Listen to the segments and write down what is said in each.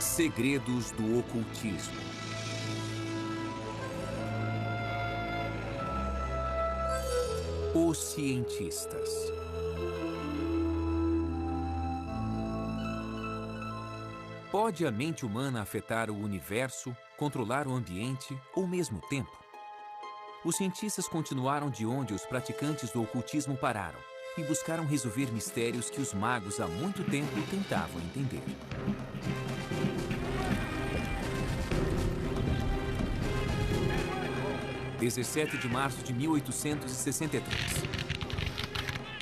Segredos do ocultismo. Os cientistas. Pode a mente humana afetar o universo, controlar o ambiente ou mesmo o tempo? Os cientistas continuaram de onde os praticantes do ocultismo pararam e buscaram resolver mistérios que os magos há muito tempo tentavam entender. – 17 de março de 1863.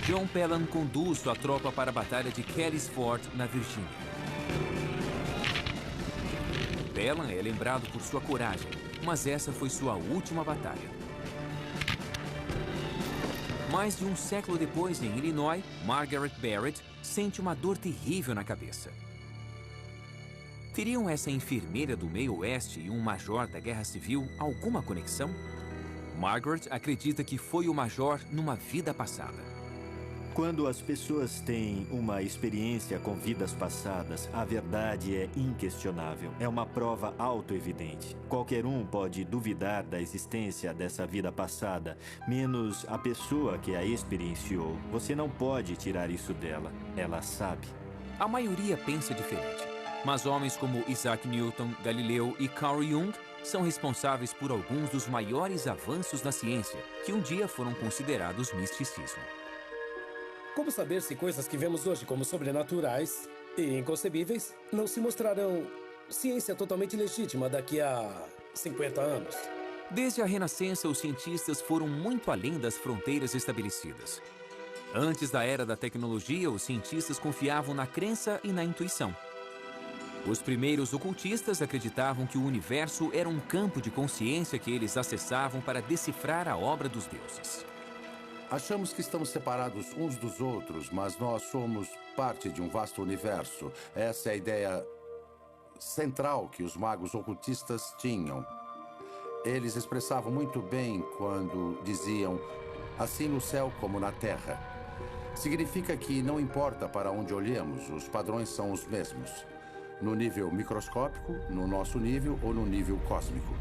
John Pelham conduz sua tropa para a Batalha de Kelly's Ford, na Virgínia. Pelham é lembrado por sua coragem, mas essa foi sua última batalha. Mais de um século depois, em Illinois, Margaret Barrett sente uma dor terrível na cabeça. Teriam essa enfermeira do meio oeste e um major da Guerra Civil alguma conexão? Margaret acredita que foi o major numa vida passada. Quando as pessoas têm uma experiência com vidas passadas, a verdade é inquestionável. É uma prova autoevidente. Qualquer um pode duvidar da existência dessa vida passada, menos a pessoa que a experienciou. Você não pode tirar isso dela. Ela sabe. A maioria pensa diferente, mas homens como Isaac Newton, Galileu e Carl Jung são responsáveis por alguns dos maiores avanços na ciência, que um dia foram considerados misticismo. Como saber se coisas que vemos hoje como sobrenaturais e inconcebíveis não se mostrarão ciência totalmente legítima daqui a 50 anos? Desde a Renascença, os cientistas foram muito além das fronteiras estabelecidas. Antes da era da tecnologia, os cientistas confiavam na crença e na intuição. Os primeiros ocultistas acreditavam que o universo era um campo de consciência que eles acessavam para decifrar a obra dos deuses. Achamos que estamos separados uns dos outros, mas nós somos parte de um vasto universo. Essa é a ideia central que os magos ocultistas tinham. Eles expressavam muito bem quando diziam, assim no céu como na terra. Significa que não importa para onde olhemos, os padrões são os mesmos. No nível microscópico, no nosso nível ou no nível cósmico.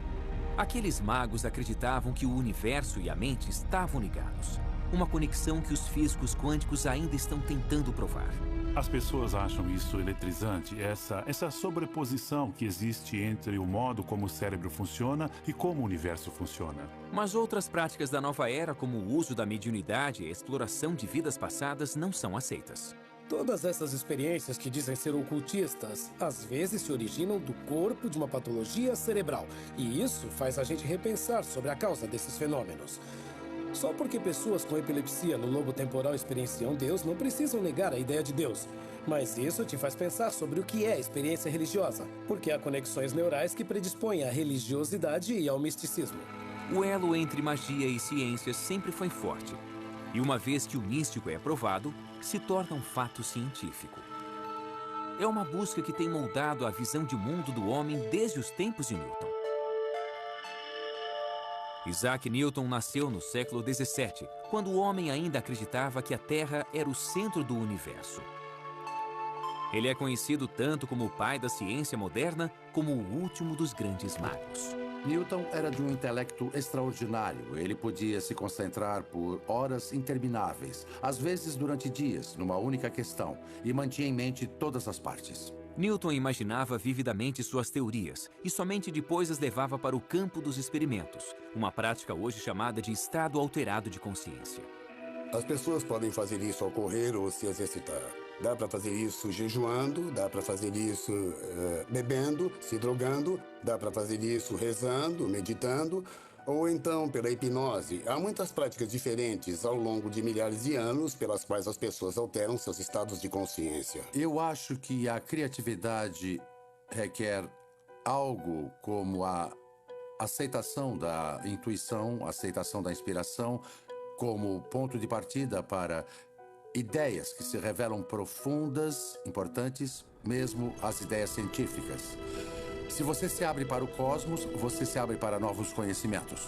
Aqueles magos acreditavam que o universo e a mente estavam ligados. Uma conexão que os físicos quânticos ainda estão tentando provar. As pessoas acham isso eletrizante, essa sobreposição que existe entre o modo como o cérebro funciona e como o universo funciona. Mas outras práticas da nova era, como o uso da mediunidade e a exploração de vidas passadas, não são aceitas. Todas essas experiências que dizem ser ocultistas, às vezes se originam do corpo de uma patologia cerebral. E isso faz a gente repensar sobre a causa desses fenômenos. Só porque pessoas com epilepsia no lobo temporal experienciam Deus, não precisam negar a ideia de Deus. Mas isso te faz pensar sobre o que é experiência religiosa, porque há conexões neurais que predispõem à religiosidade e ao misticismo. O elo entre magia e ciência sempre foi forte. E uma vez que o místico é provado, se torna um fato científico. É uma busca que tem moldado a visão de mundo do homem desde os tempos de Newton. Isaac Newton nasceu no século XVII, quando o homem ainda acreditava que a Terra era o centro do universo. Ele é conhecido tanto como o pai da ciência moderna, como o último dos grandes magos. Newton era de um intelecto extraordinário. Ele podia se concentrar por horas intermináveis, às vezes durante dias, numa única questão, e mantinha em mente todas as partes. Newton imaginava vividamente suas teorias e somente depois as levava para o campo dos experimentos, uma prática hoje chamada de estado alterado de consciência. As pessoas podem fazer isso ao correr ou se exercitar. Dá para fazer isso jejuando, dá para fazer isso bebendo, se drogando, dá para fazer isso rezando, meditando, ou então pela hipnose. Há muitas práticas diferentes ao longo de milhares de anos pelas quais as pessoas alteram seus estados de consciência. Eu acho que a criatividade requer algo como a aceitação da intuição, a aceitação da inspiração como ponto de partida para ideias que se revelam profundas, importantes, mesmo as ideias científicas. Se você se abre para o cosmos, você se abre para novos conhecimentos.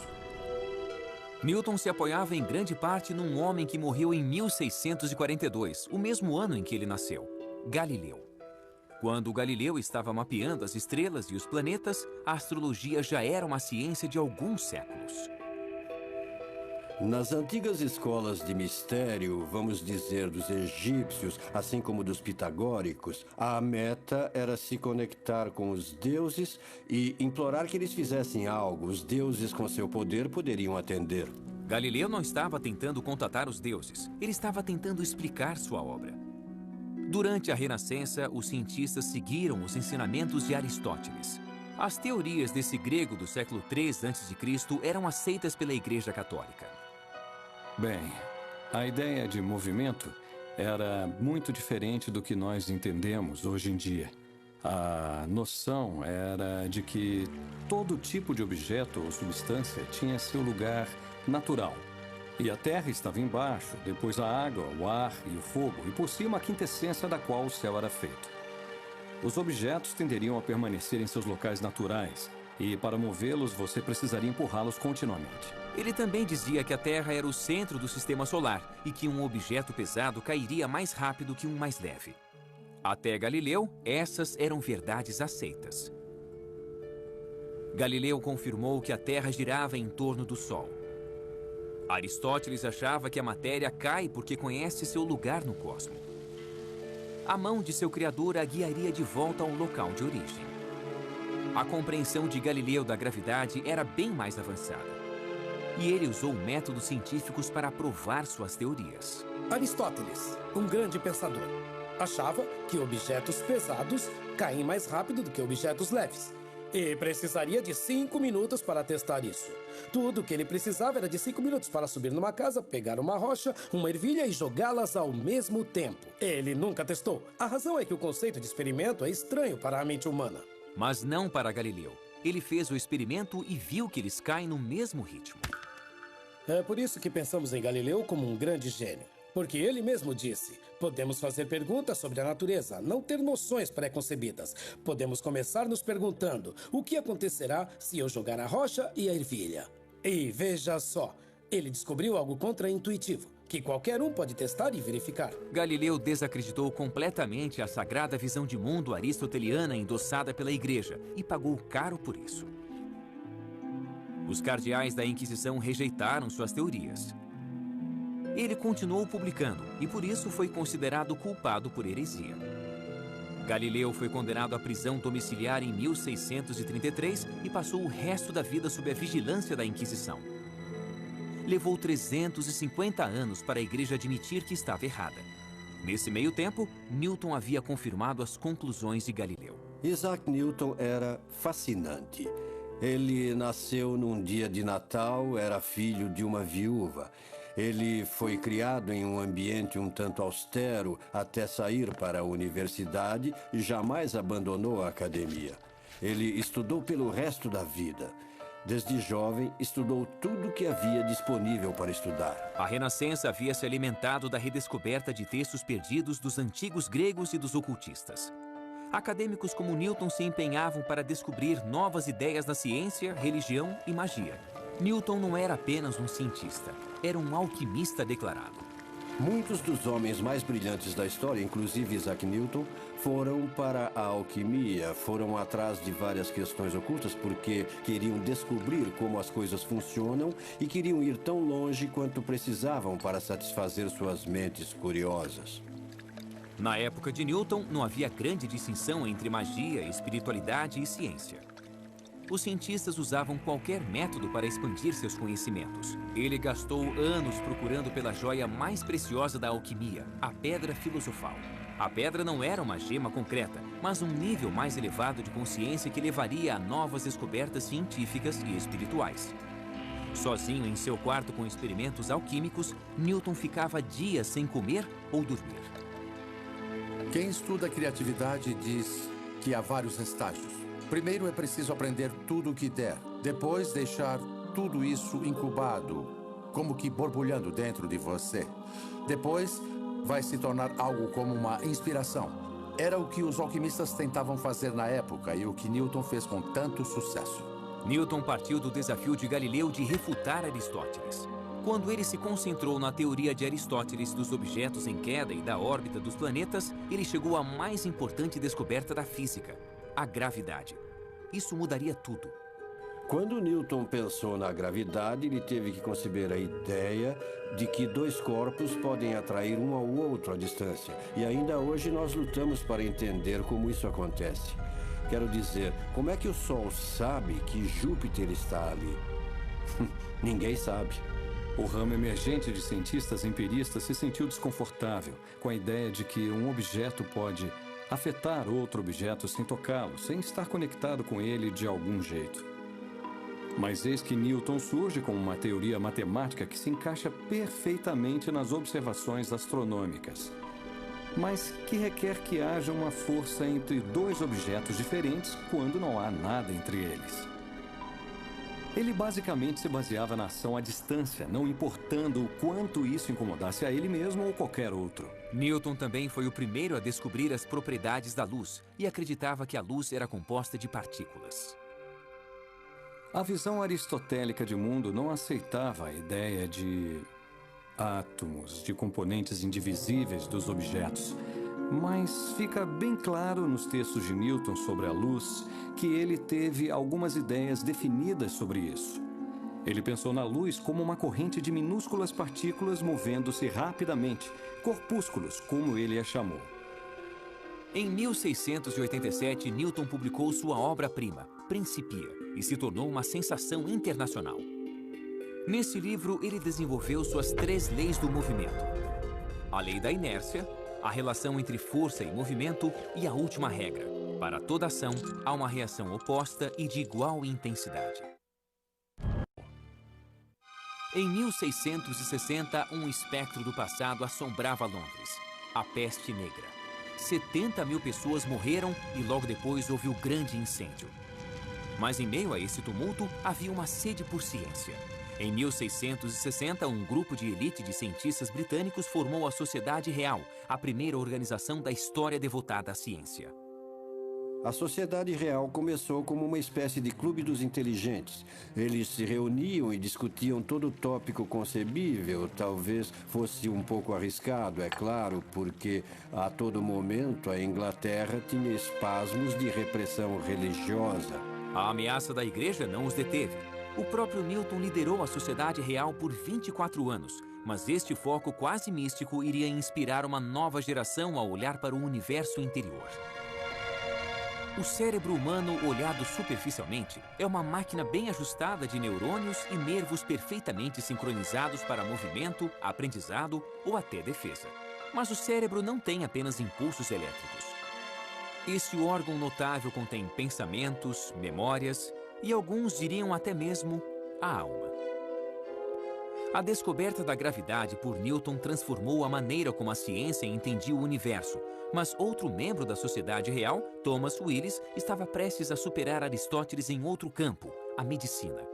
Newton se apoiava em grande parte num homem que morreu em 1642, o mesmo ano em que ele nasceu, Galileu. Quando Galileu estava mapeando as estrelas e os planetas, a astrologia já era uma ciência de alguns séculos. Nas antigas escolas de mistério, vamos dizer dos egípcios, assim como dos pitagóricos, a meta era se conectar com os deuses e implorar que eles fizessem algo. Os deuses, com seu poder, poderiam atender. Galileu não estava tentando contatar os deuses, ele estava tentando explicar sua obra. Durante a Renascença, os cientistas seguiram os ensinamentos de Aristóteles. As teorias desse grego do século III a.C. eram aceitas pela Igreja Católica. Bem, a ideia de movimento era muito diferente do que nós entendemos hoje em dia. A noção era de que todo tipo de objeto ou substância tinha seu lugar natural. E a terra estava embaixo, depois a água, o ar e o fogo, e por cima a quintessência da qual o céu era feito. Os objetos tenderiam a permanecer em seus locais naturais, e para movê-los você precisaria empurrá-los continuamente. Ele também dizia que a Terra era o centro do sistema solar e que um objeto pesado cairia mais rápido que um mais leve. Até Galileu, essas eram verdades aceitas. Galileu confirmou que a Terra girava em torno do Sol. Aristóteles achava que a matéria cai porque conhece seu lugar no cosmo. A mão de seu criador a guiaria de volta ao local de origem. A compreensão de Galileu da gravidade era bem mais avançada. E ele usou métodos científicos para provar suas teorias. Aristóteles, um grande pensador, achava que objetos pesados caem mais rápido do que objetos leves. E precisaria de 5 minutos para testar isso. Tudo o que ele precisava era de 5 minutos para subir numa casa, pegar uma rocha, uma ervilha e jogá-las ao mesmo tempo. Ele nunca testou. A razão é que o conceito de experimento é estranho para a mente humana. Mas não para Galileu. Ele fez o experimento e viu que eles caem no mesmo ritmo. É por isso que pensamos em Galileu como um grande gênio. Porque ele mesmo disse, podemos fazer perguntas sobre a natureza, não ter noções pré-concebidas. Podemos começar nos perguntando, o que acontecerá se eu jogar a rocha e a ervilha? E veja só, ele descobriu algo contra-intuitivo, que qualquer um pode testar e verificar. Galileu desacreditou completamente a sagrada visão de mundo aristoteliana endossada pela Igreja e pagou caro por isso. Os cardeais da Inquisição rejeitaram suas teorias. Ele continuou publicando e por isso foi considerado culpado por heresia. Galileu foi condenado à prisão domiciliar em 1633 e passou o resto da vida sob a vigilância da Inquisição. Levou 350 anos para a Igreja admitir que estava errada. Nesse meio tempo, Newton havia confirmado as conclusões de Galileu. Isaac Newton era fascinante. Ele nasceu num dia de Natal, era filho de uma viúva. Ele foi criado em um ambiente um tanto austero até sair para a universidade e jamais abandonou a academia. Ele estudou pelo resto da vida. Desde jovem, estudou tudo que havia disponível para estudar. A Renascença havia se alimentado da redescoberta de textos perdidos dos antigos gregos e dos ocultistas. Acadêmicos como Newton se empenhavam para descobrir novas ideias na ciência, religião e magia. Newton não era apenas um cientista, era um alquimista declarado. Muitos dos homens mais brilhantes da história, inclusive Isaac Newton, foram para a alquimia, foram atrás de várias questões ocultas porque queriam descobrir como as coisas funcionam e queriam ir tão longe quanto precisavam para satisfazer suas mentes curiosas. Na época de Newton, não havia grande distinção entre magia, espiritualidade e ciência. Os cientistas usavam qualquer método para expandir seus conhecimentos. Ele gastou anos procurando pela joia mais preciosa da alquimia, a pedra filosofal. A pedra não era uma gema concreta, mas um nível mais elevado de consciência que levaria a novas descobertas científicas e espirituais. Sozinho em seu quarto com experimentos alquímicos, Newton ficava dias sem comer ou dormir. Quem estuda a criatividade diz que há vários estágios. Primeiro é preciso aprender tudo o que der. Depois deixar tudo isso incubado, como que borbulhando dentro de você. Depois vai se tornar algo como uma inspiração. Era o que os alquimistas tentavam fazer na época e o que Newton fez com tanto sucesso. Newton partiu do desafio de Galileu de refutar Aristóteles. Quando ele se concentrou na teoria de Aristóteles dos objetos em queda e da órbita dos planetas, ele chegou à mais importante descoberta da física, a gravidade. Isso mudaria tudo. Quando Newton pensou na gravidade, ele teve que conceber a ideia de que dois corpos podem atrair um ao outro à distância. E ainda hoje nós lutamos para entender como isso acontece. Quero dizer, como é que o Sol sabe que Júpiter está ali? Ninguém sabe. O ramo emergente de cientistas empiristas se sentiu desconfortável com a ideia de que um objeto pode afetar outro objeto sem tocá-lo, sem estar conectado com ele de algum jeito. Mas eis que Newton surge com uma teoria matemática que se encaixa perfeitamente nas observações astronômicas, mas que requer que haja uma força entre dois objetos diferentes quando não há nada entre eles. Ele basicamente se baseava na ação à distância, não importando o quanto isso incomodasse a ele mesmo ou qualquer outro. Newton também foi o primeiro a descobrir as propriedades da luz e acreditava que a luz era composta de partículas. A visão aristotélica de mundo não aceitava a ideia de átomos, de componentes indivisíveis dos objetos. Mas fica bem claro nos textos de Newton sobre a luz que ele teve algumas ideias definidas sobre isso. Ele pensou na luz como uma corrente de minúsculas partículas movendo-se rapidamente, corpúsculos, como ele a chamou. Em 1687, Newton publicou sua obra-prima, Principia, e se tornou uma sensação internacional. Nesse livro, ele desenvolveu suas 3 leis do movimento: a lei da inércia, a relação entre força e movimento e a última regra: para toda ação, há uma reação oposta e de igual intensidade. Em 1660, um espectro do passado assombrava Londres: a peste negra. 70 mil pessoas morreram e logo depois houve o grande incêndio. Mas em meio a esse tumulto, havia uma sede por ciência. Em 1660, um grupo de elite de cientistas britânicos formou a Sociedade Real, a primeira organização da história devotada à ciência. A Sociedade Real começou como uma espécie de clube dos inteligentes. Eles se reuniam e discutiam todo tópico concebível. Talvez fosse um pouco arriscado, é claro, porque a todo momento a Inglaterra tinha espasmos de repressão religiosa. A ameaça da igreja não os deteve. O próprio Newton liderou a Sociedade Real por 24 anos, mas este foco quase místico iria inspirar uma nova geração a olhar para o universo interior. O cérebro humano, olhado superficialmente, é uma máquina bem ajustada de neurônios e nervos perfeitamente sincronizados para movimento, aprendizado ou até defesa. Mas o cérebro não tem apenas impulsos elétricos. Este órgão notável contém pensamentos, memórias e alguns diriam até mesmo a alma. A descoberta da gravidade por Newton transformou a maneira como a ciência entendia o universo, mas outro membro da Sociedade Real, Thomas Willis, estava prestes a superar Aristóteles em outro campo, a medicina.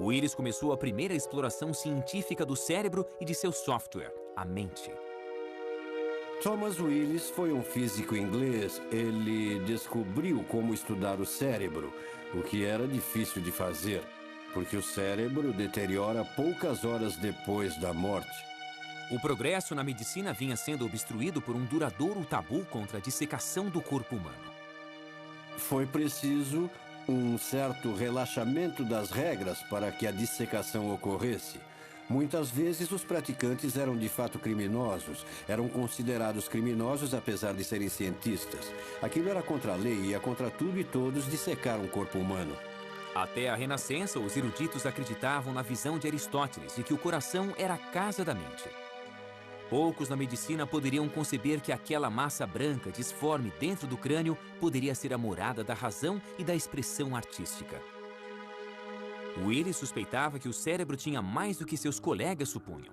Willis começou a primeira exploração científica do cérebro e de seu software, a mente. Thomas Willis foi um físico inglês. Ele descobriu como estudar o cérebro, o que era difícil de fazer, porque o cérebro deteriora poucas horas depois da morte. O progresso na medicina vinha sendo obstruído por um duradouro tabu contra a dissecação do corpo humano. Foi preciso um certo relaxamento das regras para que a dissecação ocorresse. Muitas vezes os praticantes eram de fato criminosos, eram considerados criminosos apesar de serem cientistas. Aquilo era contra a lei e ia contra tudo e todos dissecar um corpo humano. Até a Renascença, os eruditos acreditavam na visão de Aristóteles de que o coração era a casa da mente. Poucos na medicina poderiam conceber que aquela massa branca disforme dentro do crânio poderia ser a morada da razão e da expressão artística. Willis suspeitava que o cérebro tinha mais do que seus colegas supunham.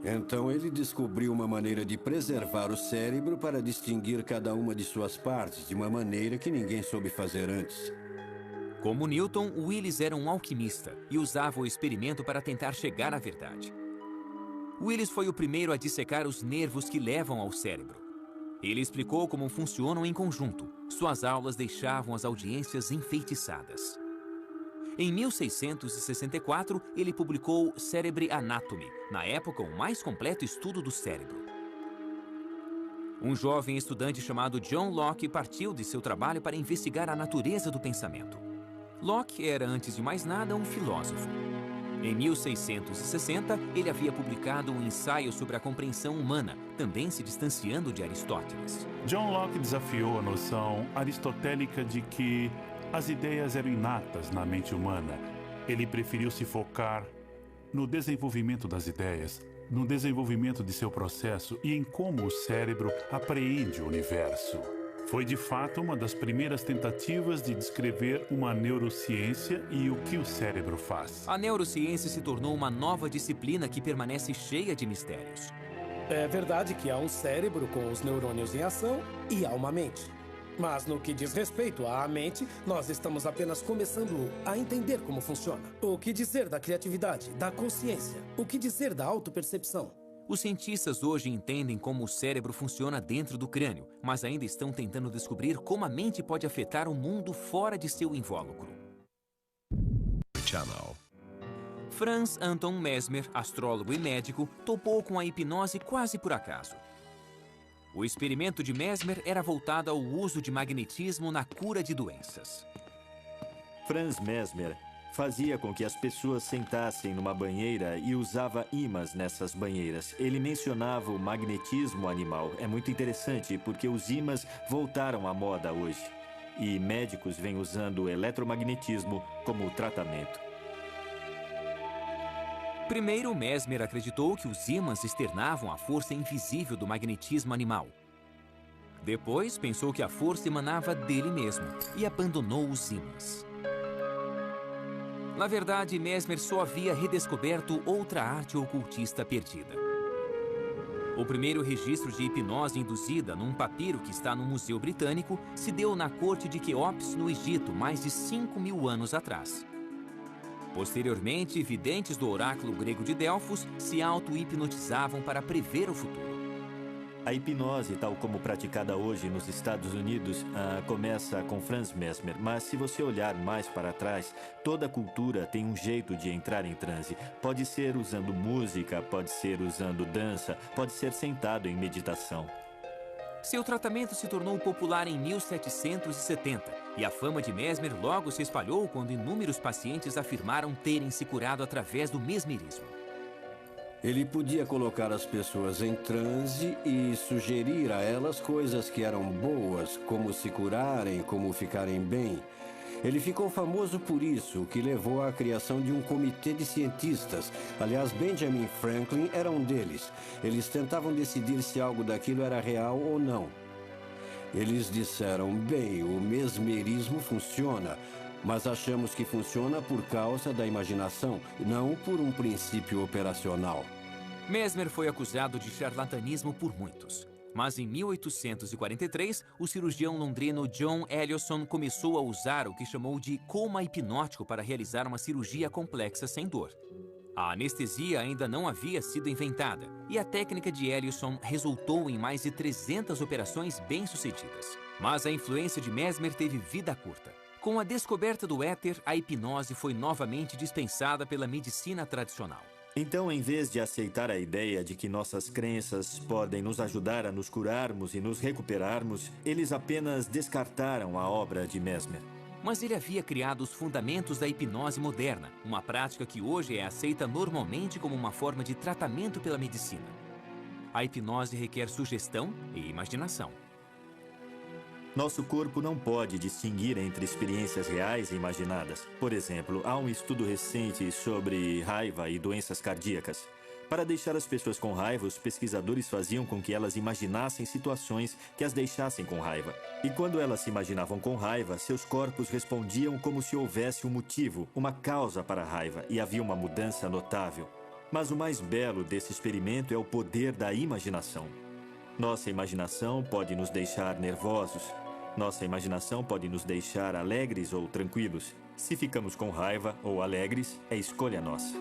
Então ele descobriu uma maneira de preservar o cérebro para distinguir cada uma de suas partes de uma maneira que ninguém soube fazer antes. Como Newton, Willis era um alquimista e usava o experimento para tentar chegar à verdade. Willis foi o primeiro a dissecar os nervos que levam ao cérebro. Ele explicou como funcionam em conjunto. Suas aulas deixavam as audiências enfeitiçadas. Em 1664, ele publicou Cerebri Anatomy, na época o mais completo estudo do cérebro. Um jovem estudante chamado John Locke partiu de seu trabalho para investigar a natureza do pensamento. Locke era, antes de mais nada, um filósofo. Em 1660, ele havia publicado um ensaio sobre a compreensão humana, também se distanciando de Aristóteles. John Locke desafiou a noção aristotélica de que as ideias eram inatas na mente humana. Ele preferiu se focar no desenvolvimento das ideias, no desenvolvimento de seu processo e em como o cérebro apreende o universo. Foi, de fato, uma das primeiras tentativas de descrever uma neurociência e o que o cérebro faz. A neurociência se tornou uma nova disciplina que permanece cheia de mistérios. É verdade que há um cérebro com os neurônios em ação e há uma mente. Mas no que diz respeito à mente, nós estamos apenas começando a entender como funciona. O que dizer da criatividade, da consciência? O que dizer da autopercepção? Os cientistas hoje entendem como o cérebro funciona dentro do crânio, mas ainda estão tentando descobrir como a mente pode afetar o mundo fora de seu invólucro. Franz Anton Mesmer, astrólogo e médico, topou com a hipnose quase por acaso. O experimento de Mesmer era voltado ao uso de magnetismo na cura de doenças. Franz Mesmer fazia com que as pessoas sentassem numa banheira e usava ímãs nessas banheiras. Ele mencionava o magnetismo animal. É muito interessante porque os ímãs voltaram à moda hoje. E médicos vêm usando o eletromagnetismo como tratamento. Primeiro, Mesmer acreditou que os ímãs externavam a força invisível do magnetismo animal. Depois, pensou que a força emanava dele mesmo e abandonou os ímãs. Na verdade, Mesmer só havia redescoberto outra arte ocultista perdida. O primeiro registro de hipnose induzida num papiro que está no Museu Britânico se deu na corte de Quéops, no Egito, mais de 5.000 anos atrás. Posteriormente, videntes do oráculo grego de Delfos se auto-hipnotizavam para prever o futuro. A hipnose, tal como praticada hoje nos Estados Unidos, começa com Franz Mesmer. Mas se você olhar mais para trás, toda cultura tem um jeito de entrar em transe. Pode ser usando música, pode ser usando dança, pode ser sentado em meditação. Seu tratamento se tornou popular em 1770 e a fama de Mesmer logo se espalhou quando inúmeros pacientes afirmaram terem se curado através do mesmerismo. Ele podia colocar as pessoas em transe e sugerir a elas coisas que eram boas, como se curarem, como ficarem bem. Ele ficou famoso por isso, o que levou à criação de um comitê de cientistas. Aliás, Benjamin Franklin era um deles. Eles tentavam decidir se algo daquilo era real ou não. Eles disseram, bem, o mesmerismo funciona, mas achamos que funciona por causa da imaginação, não por um princípio operacional. Mesmer foi acusado de charlatanismo por muitos. Mas em 1843, o cirurgião londrino John Ellison começou a usar o que chamou de coma hipnótico para realizar uma cirurgia complexa sem dor. A anestesia ainda não havia sido inventada e a técnica de Ellison resultou em mais de 300 operações bem-sucedidas. Mas a influência de Mesmer teve vida curta. Com a descoberta do éter, a hipnose foi novamente dispensada pela medicina tradicional. Então, em vez de aceitar a ideia de que nossas crenças podem nos ajudar a nos curarmos e nos recuperarmos, eles apenas descartaram a obra de Mesmer. Mas ele havia criado os fundamentos da hipnose moderna, uma prática que hoje é aceita normalmente como uma forma de tratamento pela medicina. A hipnose requer sugestão e imaginação. Nosso corpo não pode distinguir entre experiências reais e imaginadas. Por exemplo, há um estudo recente sobre raiva e doenças cardíacas. Para deixar as pessoas com raiva, os pesquisadores faziam com que elas imaginassem situações que as deixassem com raiva. E quando elas se imaginavam com raiva, seus corpos respondiam como se houvesse um motivo, uma causa para a raiva, e havia uma mudança notável. Mas o mais belo desse experimento é o poder da imaginação. Nossa imaginação pode nos deixar nervosos. Nossa imaginação pode nos deixar alegres ou tranquilos. Se ficamos com raiva ou alegres, é escolha nossa.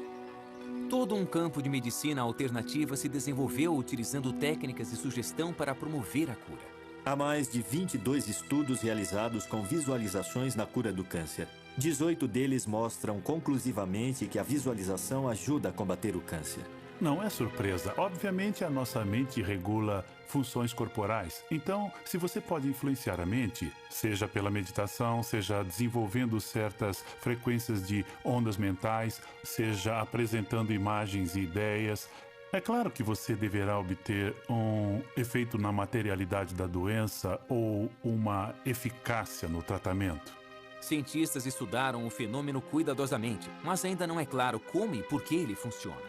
Todo um campo de medicina alternativa se desenvolveu utilizando técnicas de sugestão para promover a cura. Há mais de 22 estudos realizados com visualizações na cura do câncer. 18 deles mostram conclusivamente que a visualização ajuda a combater o câncer. Não é surpresa. Obviamente, a nossa mente regula funções corporais. Então, se você pode influenciar a mente, seja pela meditação, seja desenvolvendo certas frequências de ondas mentais, seja apresentando imagens e ideias, é claro que você deverá obter um efeito na materialidade da doença ou uma eficácia no tratamento. Cientistas estudaram o fenômeno cuidadosamente, mas ainda não é claro como e por que ele funciona.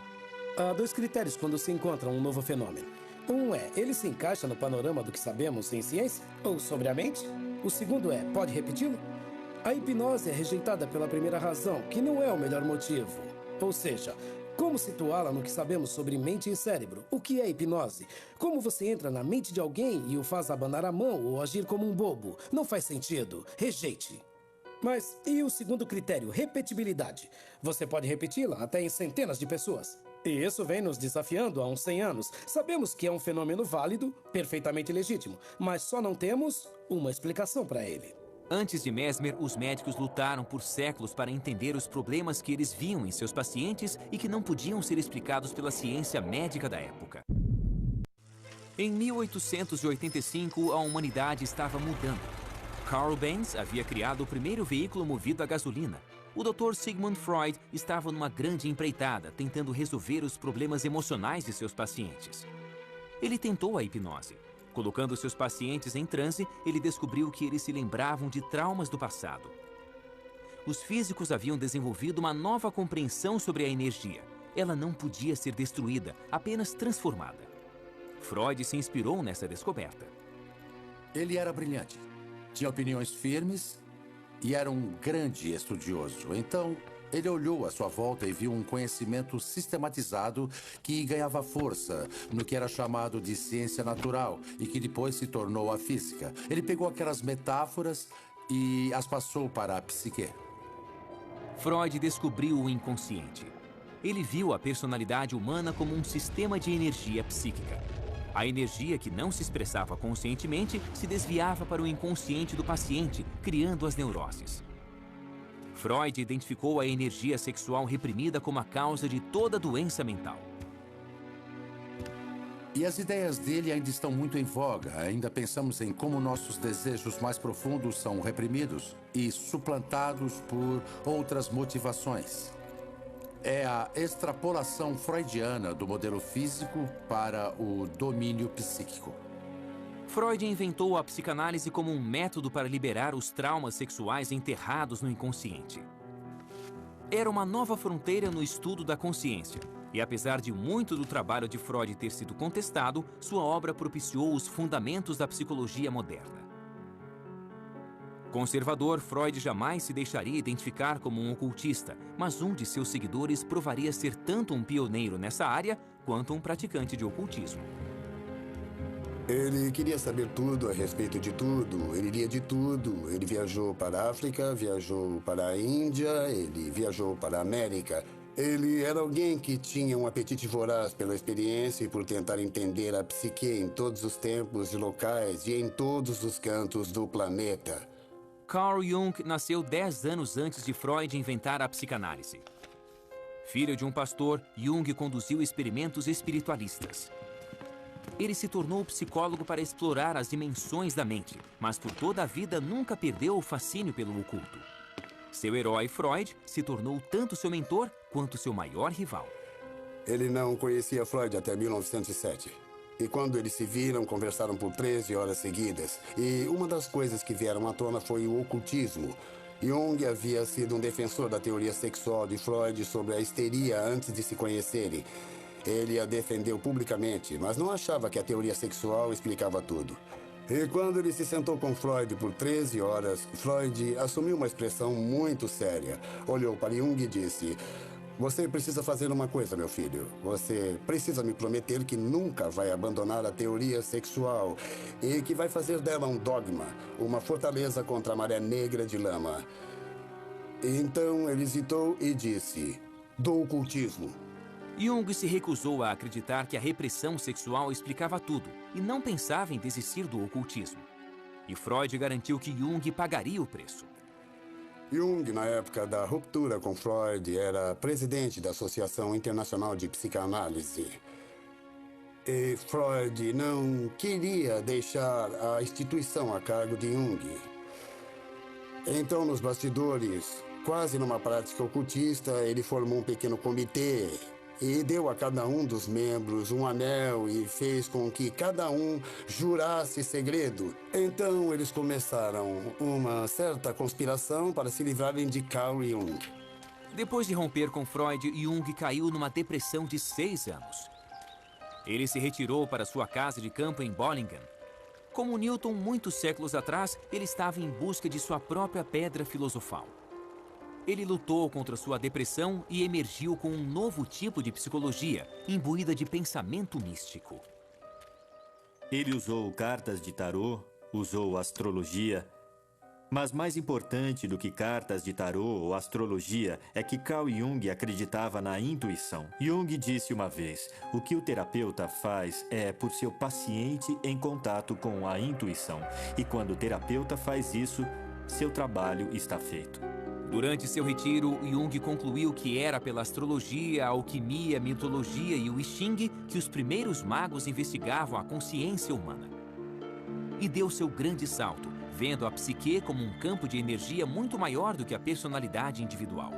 Há 2 critérios quando se encontra um novo fenômeno. Um é, ele se encaixa no panorama do que sabemos em ciência ou sobre a mente? O segundo é, pode repeti-lo? A hipnose é rejeitada pela primeira razão, que não é o melhor motivo. Ou seja, como situá-la no que sabemos sobre mente e cérebro? O que é hipnose? Como você entra na mente de alguém e o faz abanar a mão ou agir como um bobo? Não faz sentido. Rejeite. Mas e o segundo critério, repetibilidade? Você pode repeti-la até em centenas de pessoas. E isso vem nos desafiando há uns 100 anos. Sabemos que é um fenômeno válido, perfeitamente legítimo, mas só não temos uma explicação para ele. Antes de Mesmer, os médicos lutaram por séculos para entender os problemas que eles viam em seus pacientes e que não podiam ser explicados pela ciência médica da época. Em 1885, a humanidade estava mudando. Carl Benz havia criado o primeiro veículo movido a gasolina. O Dr. Sigmund Freud estava numa grande empreitada, tentando resolver os problemas emocionais de seus pacientes. Ele tentou a hipnose. Colocando seus pacientes em transe, ele descobriu que eles se lembravam de traumas do passado. Os físicos haviam desenvolvido uma nova compreensão sobre a energia. Ela não podia ser destruída, apenas transformada. Freud se inspirou nessa descoberta. Ele era brilhante, tinha opiniões firmes e era um grande estudioso. Então, ele olhou à sua volta e viu um conhecimento sistematizado que ganhava força no que era chamado de ciência natural e que depois se tornou a física. Ele pegou aquelas metáforas e as passou para a psique. Freud descobriu o inconsciente. Ele viu a personalidade humana como um sistema de energia psíquica. A energia que não se expressava conscientemente se desviava para o inconsciente do paciente, criando as neuroses. Freud identificou a energia sexual reprimida como a causa de toda doença mental. E as ideias dele ainda estão muito em voga. Ainda pensamos em como nossos desejos mais profundos são reprimidos e suplantados por outras motivações. É a extrapolação freudiana do modelo físico para o domínio psíquico. Freud inventou a psicanálise como um método para liberar os traumas sexuais enterrados no inconsciente. Era uma nova fronteira no estudo da consciência, e apesar de muito do trabalho de Freud ter sido contestado, sua obra propiciou os fundamentos da psicologia moderna. Conservador, Freud jamais se deixaria identificar como um ocultista, mas um de seus seguidores provaria ser tanto um pioneiro nessa área quanto um praticante de ocultismo. Ele queria saber tudo a respeito de tudo, ele lia de tudo. Ele viajou para a África, viajou para a Índia, ele viajou para a América. Ele era alguém que tinha um apetite voraz pela experiência e por tentar entender a psique em todos os tempos e locais e em todos os cantos do planeta. Carl Jung nasceu 10 anos antes de Freud inventar a psicanálise. Filho de um pastor, Jung conduziu experimentos espiritualistas. Ele se tornou psicólogo para explorar as dimensões da mente, mas por toda a vida nunca perdeu o fascínio pelo oculto. Seu herói, Freud, se tornou tanto seu mentor quanto seu maior rival. Ele não conhecia Freud até 1907. E quando eles se viram, conversaram por 13 horas seguidas. E uma das coisas que vieram à tona foi o ocultismo. Jung havia sido um defensor da teoria sexual de Freud sobre a histeria antes de se conhecerem. Ele a defendeu publicamente, mas não achava que a teoria sexual explicava tudo. E quando ele se sentou com Freud por 13 horas, Freud assumiu uma expressão muito séria. Olhou para Jung e disse: "Você precisa fazer uma coisa, meu filho. Você precisa me prometer que nunca vai abandonar a teoria sexual e que vai fazer dela um dogma, uma fortaleza contra a maré negra de lama." Então ele hesitou e disse: "Do ocultismo." Jung se recusou a acreditar que a repressão sexual explicava tudo e não pensava em desistir do ocultismo. E Freud garantiu que Jung pagaria o preço. Jung, na época da ruptura com Freud, era presidente da Associação Internacional de Psicanálise. E Freud não queria deixar a instituição a cargo de Jung. Então, nos bastidores, quase numa prática ocultista, ele formou um pequeno comitê e deu a cada um dos membros um anel e fez com que cada um jurasse segredo. Então, eles começaram uma certa conspiração para se livrarem de Carl Jung. Depois de romper com Freud, Jung caiu numa depressão de 6 anos. Ele se retirou para sua casa de campo em Bollingen. Como Newton, muitos séculos atrás, ele estava em busca de sua própria pedra filosofal. Ele lutou contra sua depressão e emergiu com um novo tipo de psicologia, imbuída de pensamento místico. Ele usou cartas de tarô, usou astrologia. Mas mais importante do que cartas de tarô ou astrologia é que Carl Jung acreditava na intuição. Jung disse uma vez: o que o terapeuta faz é por seu paciente em contato com a intuição. E quando o terapeuta faz isso, seu trabalho está feito. Durante seu retiro, Jung concluiu que era pela astrologia, a alquimia, a mitologia e o I Ching que os primeiros magos investigavam a consciência humana. E deu seu grande salto, vendo a psique como um campo de energia muito maior do que a personalidade individual.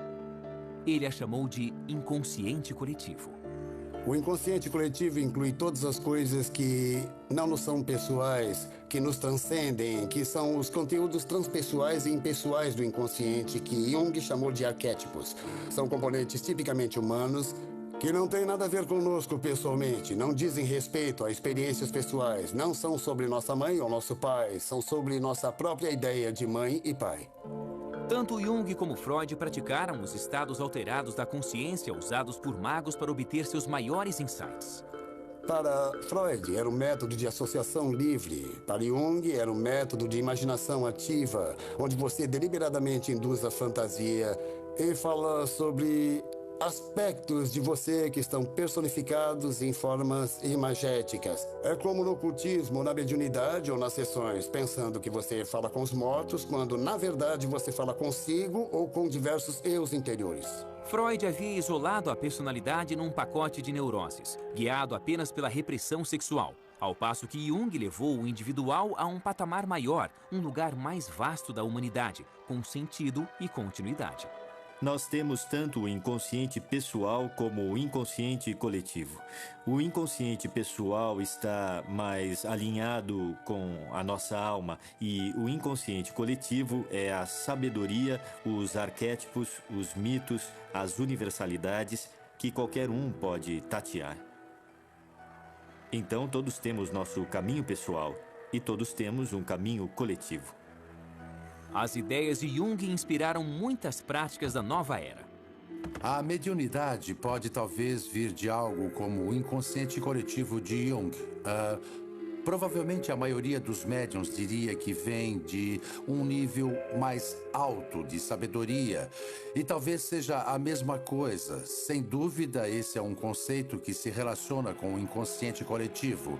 Ele a chamou de inconsciente coletivo. O inconsciente coletivo inclui todas as coisas que não nos são pessoais, que nos transcendem, que são os conteúdos transpessoais e impessoais do inconsciente, que Jung chamou de arquétipos. São componentes tipicamente humanos, que não têm nada a ver conosco pessoalmente, não dizem respeito a experiências pessoais, não são sobre nossa mãe ou nosso pai, são sobre nossa própria ideia de mãe e pai. Tanto Jung como Freud praticaram os estados alterados da consciência usados por magos para obter seus maiores insights. Para Freud, era um método de associação livre. Para Jung, era um método de imaginação ativa, onde você deliberadamente induz a fantasia e fala sobre aspectos de você que estão personificados em formas imagéticas. É como no ocultismo, na mediunidade ou nas sessões, pensando que você fala com os mortos, quando na verdade você fala consigo ou com diversos eus interiores. Freud havia isolado a personalidade num pacote de neuroses, guiado apenas pela repressão sexual, ao passo que Jung levou o individual a um patamar maior, um lugar mais vasto da humanidade, com sentido e continuidade. Nós temos tanto o inconsciente pessoal como o inconsciente coletivo. O inconsciente pessoal está mais alinhado com a nossa alma e o inconsciente coletivo é a sabedoria, os arquétipos, os mitos, as universalidades que qualquer um pode tatear. Então todos temos nosso caminho pessoal e todos temos um caminho coletivo. As ideias de Jung inspiraram muitas práticas da nova era. A mediunidade pode talvez vir de algo como o inconsciente coletivo de Jung. Provavelmente a maioria dos médiuns diria que vem de um nível mais alto de sabedoria. E talvez seja a mesma coisa. Sem dúvida, esse é um conceito que se relaciona com o inconsciente coletivo.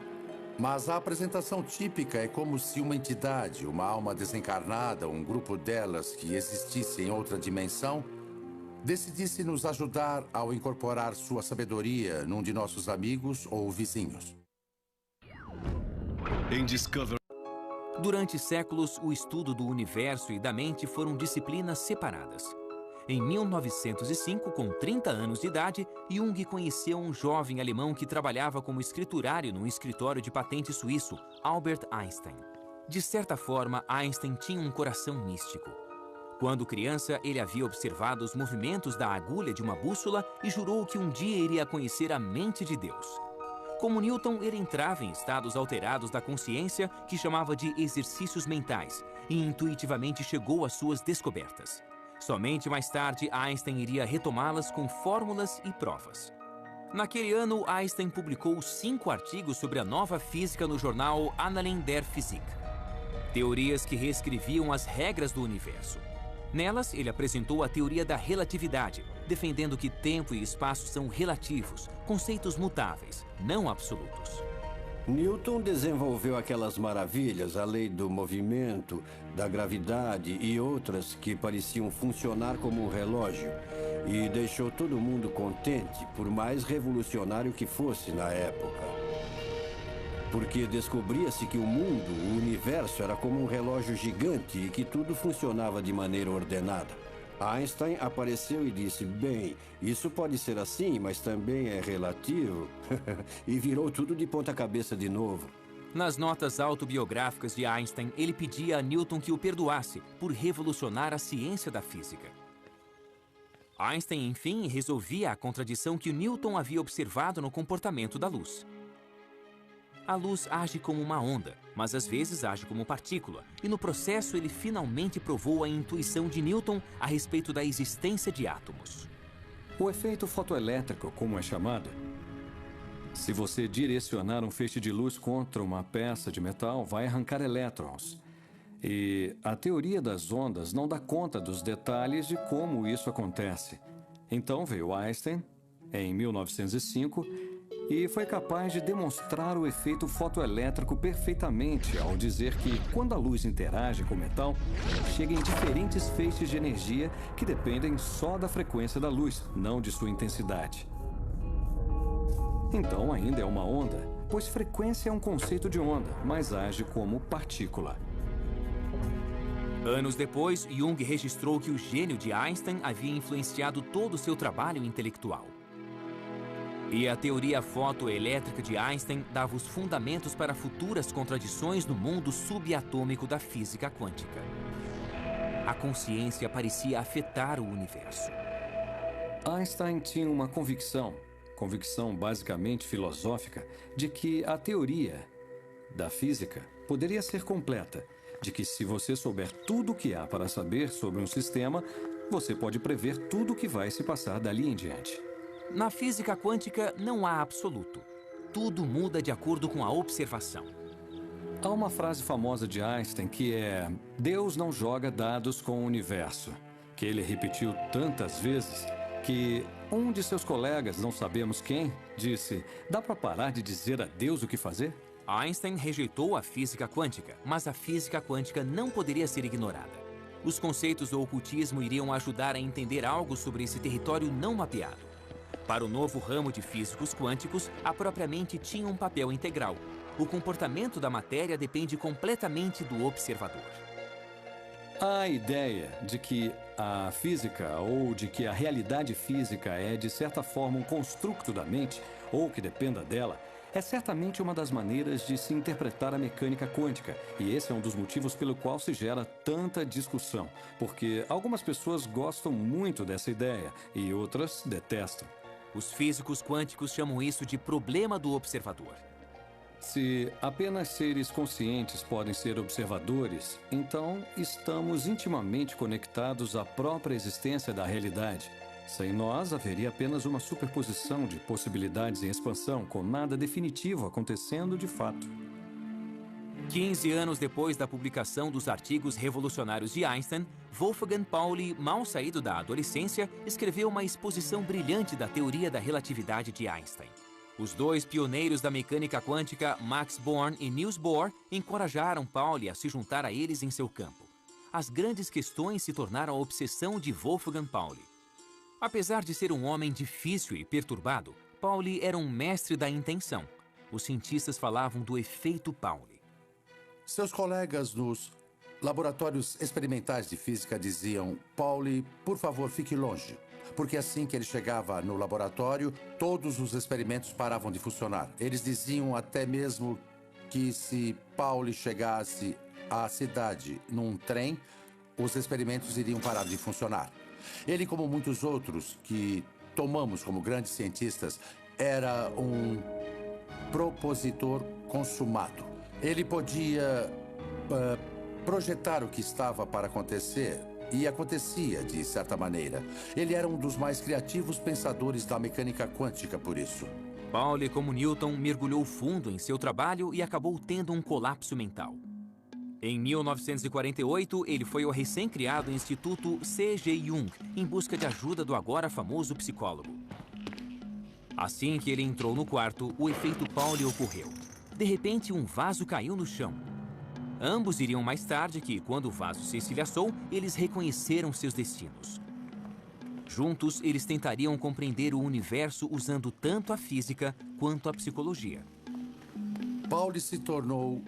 Mas a apresentação típica é como se uma entidade, uma alma desencarnada, um grupo delas que existisse em outra dimensão, decidisse nos ajudar ao incorporar sua sabedoria num de nossos amigos ou vizinhos. Durante séculos, o estudo do universo e da mente foram disciplinas separadas. Em 1905, com 30 anos de idade, Jung conheceu um jovem alemão que trabalhava como escriturário num escritório de patente suíço, Albert Einstein. De certa forma, Einstein tinha um coração místico. Quando criança, ele havia observado os movimentos da agulha de uma bússola e jurou que um dia iria conhecer a mente de Deus. Como Newton, ele entrava em estados alterados da consciência que chamava de exercícios mentais e intuitivamente chegou às suas descobertas. Somente mais tarde, Einstein iria retomá-las com fórmulas e provas. Naquele ano, Einstein publicou 5 artigos sobre a nova física no jornal Annalen der Physik. Teorias que reescreviam as regras do universo. Nelas, ele apresentou a teoria da relatividade, defendendo que tempo e espaço são relativos, conceitos mutáveis, não absolutos. Newton desenvolveu aquelas maravilhas, a lei do movimento, da gravidade e outras que pareciam funcionar como um relógio, e deixou todo mundo contente, por mais revolucionário que fosse na época. Porque descobria-se que o mundo, o universo, era como um relógio gigante e que tudo funcionava de maneira ordenada. Einstein apareceu e disse, bem, isso pode ser assim, mas também é relativo. E virou tudo de ponta cabeça de novo. Nas notas autobiográficas de Einstein, ele pedia a Newton que o perdoasse por revolucionar a ciência da física. Einstein, enfim, resolvia a contradição que Newton havia observado no comportamento da luz. A luz age como uma onda, mas às vezes age como partícula, e no processo ele finalmente provou a intuição de Newton a respeito da existência de átomos. O efeito fotoelétrico, como é chamado, se você direcionar um feixe de luz contra uma peça de metal, vai arrancar elétrons. E a teoria das ondas não dá conta dos detalhes de como isso acontece. Então veio Einstein, em 1905, e foi capaz de demonstrar o efeito fotoelétrico perfeitamente ao dizer que, quando a luz interage com o metal, chega em diferentes feixes de energia que dependem só da frequência da luz, não de sua intensidade. Então ainda é uma onda, pois frequência é um conceito de onda, mas age como partícula. Anos depois, Jung registrou que o gênio de Einstein havia influenciado todo o seu trabalho intelectual. E a teoria fotoelétrica de Einstein dava os fundamentos para futuras contradições no mundo subatômico da física quântica. A consciência parecia afetar o universo. Einstein tinha uma convicção basicamente filosófica, de que a teoria da física poderia ser completa, de que se você souber tudo o que há para saber sobre um sistema, você pode prever tudo o que vai se passar dali em diante. Na física quântica não há absoluto. Tudo muda de acordo com a observação. Há uma frase famosa de Einstein que é: Deus não joga dados com o universo, que ele repetiu tantas vezes que um de seus colegas, não sabemos quem, disse: dá para parar de dizer a Deus o que fazer? Einstein rejeitou a física quântica, mas a física quântica não poderia ser ignorada. Os conceitos do ocultismo iriam ajudar a entender algo sobre esse território não mapeado. Para o novo ramo de físicos quânticos, a própria mente tinha um papel integral. O comportamento da matéria depende completamente do observador. A ideia de que a física ou de que a realidade física é, de certa forma, um construto da mente ou que dependa dela, é certamente uma das maneiras de se interpretar a mecânica quântica, e esse é um dos motivos pelo qual se gera tanta discussão, porque algumas pessoas gostam muito dessa ideia e outras detestam. Os físicos quânticos chamam isso de problema do observador. Se apenas seres conscientes podem ser observadores, então estamos intimamente conectados à própria existência da realidade. Sem nós, haveria apenas uma superposição de possibilidades em expansão, com nada definitivo acontecendo de fato. 15 anos depois da publicação dos artigos revolucionários de Einstein, Wolfgang Pauli, mal saído da adolescência, escreveu uma exposição brilhante da teoria da relatividade de Einstein. Os dois pioneiros da mecânica quântica, Max Born e Niels Bohr, encorajaram Pauli a se juntar a eles em seu campo. As grandes questões se tornaram a obsessão de Wolfgang Pauli. Apesar de ser um homem difícil e perturbado, Pauli era um mestre da intenção. Os cientistas falavam do efeito Pauli. Seus colegas nos laboratórios experimentais de física diziam: Pauli, por favor, fique longe. Porque assim que ele chegava no laboratório, todos os experimentos paravam de funcionar. Eles diziam até mesmo que se Pauli chegasse à cidade num trem, os experimentos iriam parar de funcionar. Ele, como muitos outros que tomamos como grandes cientistas, era um propositor consumado. Ele podia projetar o que estava para acontecer, e acontecia de certa maneira. Ele era um dos mais criativos pensadores da mecânica quântica por isso. Pauli, como Newton, mergulhou fundo em seu trabalho e acabou tendo um colapso mental. Em 1948, ele foi ao recém-criado Instituto C.G. Jung, em busca de ajuda do agora famoso psicólogo. Assim que ele entrou no quarto, o efeito Pauli ocorreu. De repente, um vaso caiu no chão. Ambos iriam mais tarde que, quando o vaso se estilhaçou, eles reconheceram seus destinos. Juntos, eles tentariam compreender o universo usando tanto a física quanto a psicologia. Pauli se tornou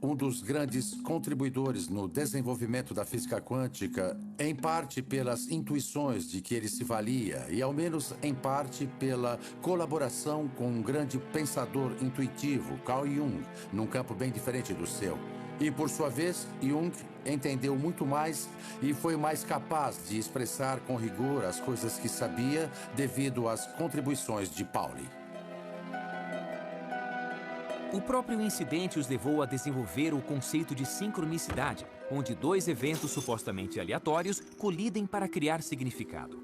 um dos grandes contribuidores no desenvolvimento da física quântica, em parte pelas intuições de que ele se valia e, ao menos em parte, pela colaboração com um grande pensador intuitivo, Carl Jung, num campo bem diferente do seu. E, por sua vez, Jung entendeu muito mais e foi mais capaz de expressar com rigor as coisas que sabia devido às contribuições de Pauli. O próprio incidente os levou a desenvolver o conceito de sincronicidade, onde dois eventos supostamente aleatórios colidem para criar significado.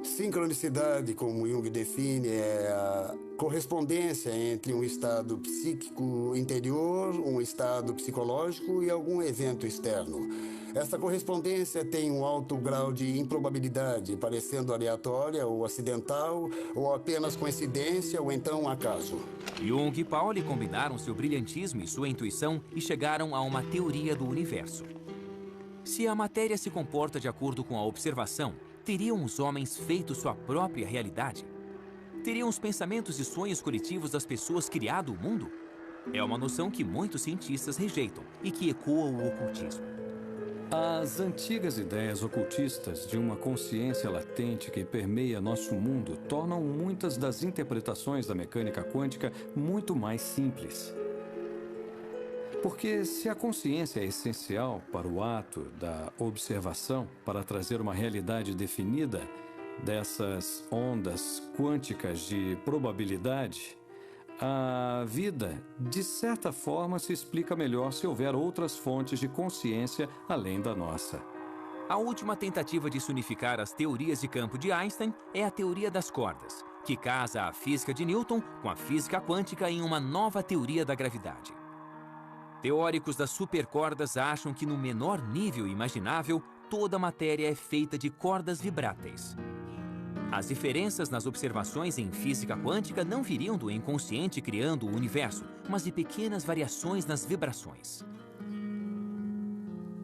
Sincronicidade, como Jung define, é a correspondência entre um estado psíquico interior, um estado psicológico e algum evento externo. Essa correspondência tem um alto grau de improbabilidade, parecendo aleatória ou acidental, ou apenas coincidência ou então acaso. Jung e Pauli combinaram seu brilhantismo e sua intuição e chegaram a uma teoria do universo. Se a matéria se comporta de acordo com a observação, teriam os homens feito sua própria realidade? Teriam os pensamentos e sonhos coletivos das pessoas criado o mundo? É uma noção que muitos cientistas rejeitam e que ecoa o ocultismo. As antigas ideias ocultistas de uma consciência latente que permeia nosso mundo tornam muitas das interpretações da mecânica quântica muito mais simples. Porque se a consciência é essencial para o ato da observação, para trazer uma realidade definida dessas ondas quânticas de probabilidade, a vida, de certa forma, se explica melhor se houver outras fontes de consciência além da nossa. A última tentativa de se unificar as teorias de campo de Einstein é a teoria das cordas, que casa a física de Newton com a física quântica em uma nova teoria da gravidade. Teóricos das supercordas acham que, no menor nível imaginável, toda a matéria é feita de cordas vibráteis. As diferenças nas observações em física quântica não viriam do inconsciente criando o universo, mas de pequenas variações nas vibrações.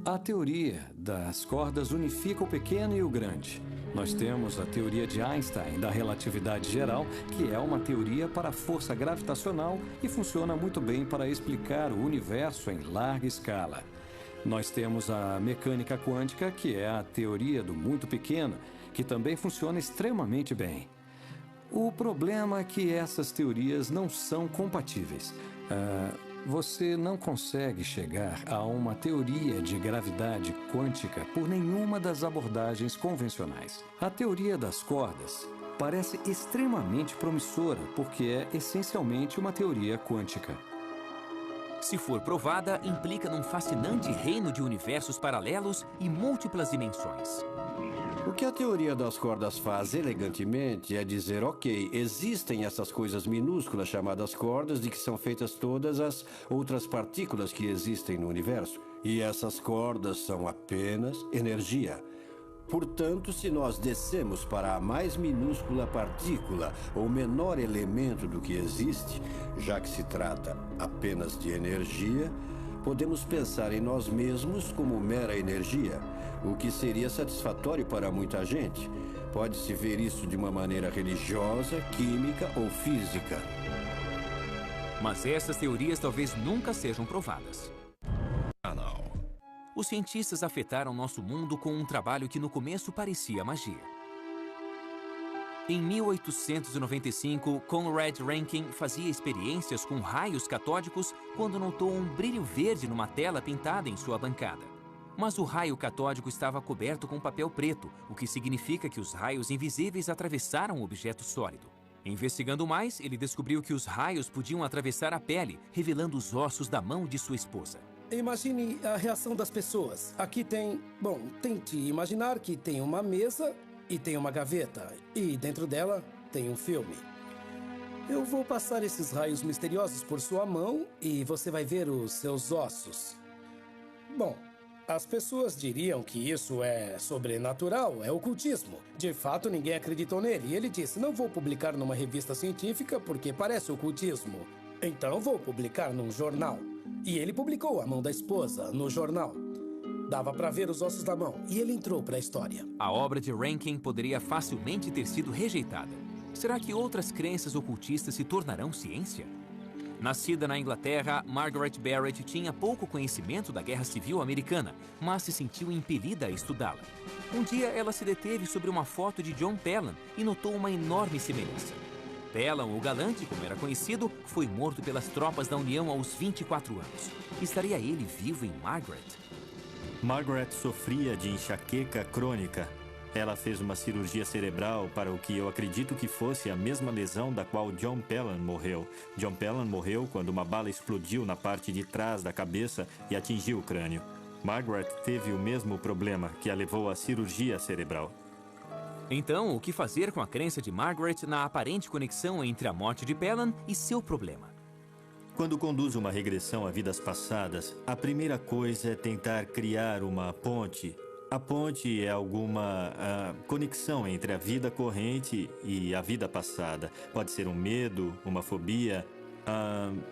A teoria das cordas unifica o pequeno e o grande. Nós temos a teoria de Einstein da relatividade geral, que é uma teoria para a força gravitacional e funciona muito bem para explicar o universo em larga escala. Nós temos a mecânica quântica, que é a teoria do muito pequeno, que também funciona extremamente bem. O problema é que essas teorias não são compatíveis. Você não consegue chegar a uma teoria de gravidade quântica por nenhuma das abordagens convencionais. A teoria das cordas parece extremamente promissora porque é essencialmente uma teoria quântica. Se for provada, implica num fascinante reino de universos paralelos e múltiplas dimensões. O que a teoria das cordas faz elegantemente é dizer, ok, existem essas coisas minúsculas chamadas cordas de que são feitas todas as outras partículas que existem no universo. E essas cordas são apenas energia. Portanto, se nós descemos para a mais minúscula partícula ou menor elemento do que existe, já que se trata apenas de energia, podemos pensar em nós mesmos como mera energia, o que seria satisfatório para muita gente. Pode-se ver isso de uma maneira religiosa, química ou física. Mas essas teorias talvez nunca sejam provadas. Os cientistas afetaram nosso mundo com um trabalho que no começo parecia magia. Em 1895, Conrad Rankin fazia experiências com raios catódicos quando notou um brilho verde numa tela pintada em sua bancada. Mas o raio catódico estava coberto com papel preto, o que significa que os raios invisíveis atravessaram o objeto sólido. Investigando mais, ele descobriu que os raios podiam atravessar a pele, revelando os ossos da mão de sua esposa. Imagine a reação das pessoas. Aqui tem... Bom, tente imaginar que tem uma mesa e tem uma gaveta. E dentro dela tem um filme. Eu vou passar esses raios misteriosos por sua mão e você vai ver os seus ossos. Bom, as pessoas diriam que isso é sobrenatural, é ocultismo. De fato, ninguém acreditou nele. E ele disse, não vou publicar numa revista científica porque parece ocultismo. Então vou publicar num jornal. E ele publicou a mão da esposa no jornal. Dava para ver os ossos da mão e ele entrou para a história. A obra de Rankin poderia facilmente ter sido rejeitada. Será que outras crenças ocultistas se tornarão ciência? Nascida na Inglaterra, Margaret Barrett tinha pouco conhecimento da Guerra Civil Americana, mas se sentiu impelida a estudá-la. Um dia, ela se deteve sobre uma foto de John Pelham e notou uma enorme semelhança. Pelham, o galante, como era conhecido, foi morto pelas tropas da União aos 24 anos. Estaria ele vivo em Margaret? Margaret sofria de enxaqueca crônica. Ela fez uma cirurgia cerebral para o que eu acredito que fosse a mesma lesão da qual John Pelham morreu. John Pelham morreu quando uma bala explodiu na parte de trás da cabeça e atingiu o crânio. Margaret teve o mesmo problema que a levou à cirurgia cerebral. Então, o que fazer com a crença de Margaret na aparente conexão entre a morte de Pelham e seu problema? Quando conduzo uma regressão a vidas passadas, a primeira coisa é tentar criar uma ponte. A ponte é alguma conexão entre a vida corrente e a vida passada. Pode ser um medo, uma fobia,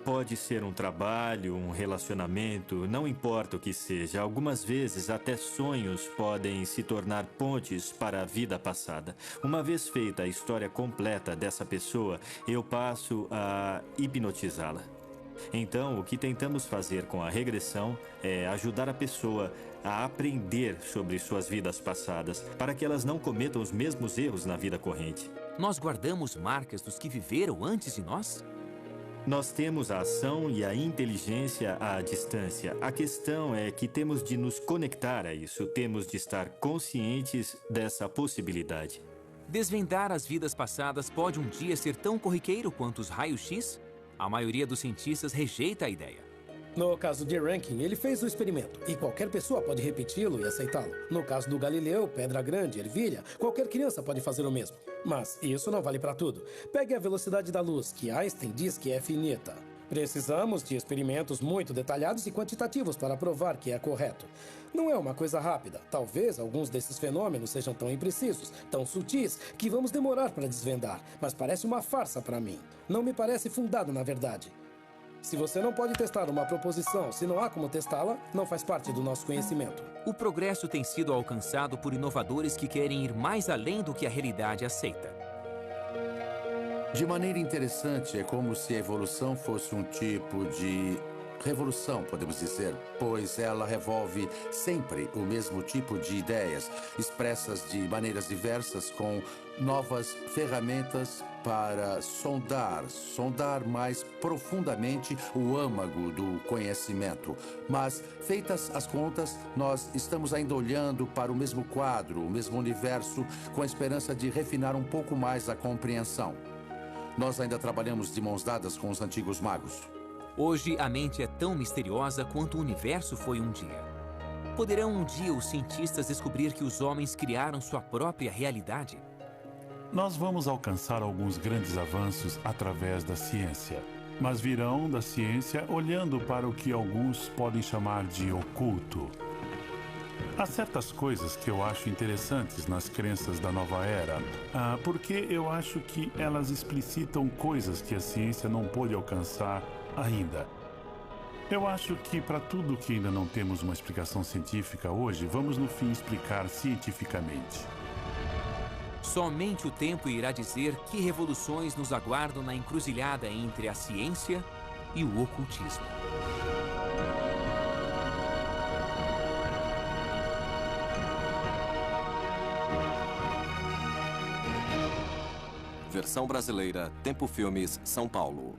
pode ser um trabalho, um relacionamento, não importa o que seja. Algumas vezes até sonhos podem se tornar pontes para a vida passada. Uma vez feita a história completa dessa pessoa, eu passo a hipnotizá-la. Então, o que tentamos fazer com a regressão é ajudar a pessoa a aprender sobre suas vidas passadas, para que elas não cometam os mesmos erros na vida corrente. Nós guardamos marcas dos que viveram antes de nós? Nós temos a ação e a inteligência à distância. A questão é que temos de nos conectar a isso, temos de estar conscientes dessa possibilidade. Desvendar as vidas passadas pode um dia ser tão corriqueiro quanto os raios-x? A maioria dos cientistas rejeita a ideia. No caso de Rankin, ele fez o experimento e qualquer pessoa pode repeti-lo e aceitá-lo. No caso do Galileu, Pedra Grande, Ervilha, qualquer criança pode fazer o mesmo. Mas isso não vale para tudo. Pegue a velocidade da luz, que Einstein diz que é finita. Precisamos de experimentos muito detalhados e quantitativos para provar que é correto. Não é uma coisa rápida. Talvez alguns desses fenômenos sejam tão imprecisos, tão sutis, que vamos demorar para desvendar. Mas parece uma farsa para mim. Não me parece fundado na verdade. Se você não pode testar uma proposição, se não há como testá-la, não faz parte do nosso conhecimento. O progresso tem sido alcançado por inovadores que querem ir mais além do que a realidade aceita. De maneira interessante, é como se a evolução fosse um tipo de revolução, podemos dizer, pois ela revolve sempre o mesmo tipo de ideias, expressas de maneiras diversas, com novas ferramentas para sondar mais profundamente o âmago do conhecimento. Mas, feitas as contas, nós estamos ainda olhando para o mesmo quadro, o mesmo universo, com a esperança de refinar um pouco mais a compreensão. Nós ainda trabalhamos de mãos dadas com os antigos magos. Hoje, a mente é tão misteriosa quanto o universo foi um dia. Poderão um dia os cientistas descobrir que os homens criaram sua própria realidade? Nós vamos alcançar alguns grandes avanços através da ciência, mas virão da ciência olhando para o que alguns podem chamar de oculto. Há certas coisas que eu acho interessantes nas crenças da nova era, porque eu acho que elas explicitam coisas que a ciência não pôde alcançar ainda. Eu acho que para tudo que ainda não temos uma explicação científica hoje, vamos no fim explicar cientificamente. Somente o tempo irá dizer que revoluções nos aguardam na encruzilhada entre a ciência e o ocultismo. Versão brasileira, Tempo Filmes, São Paulo.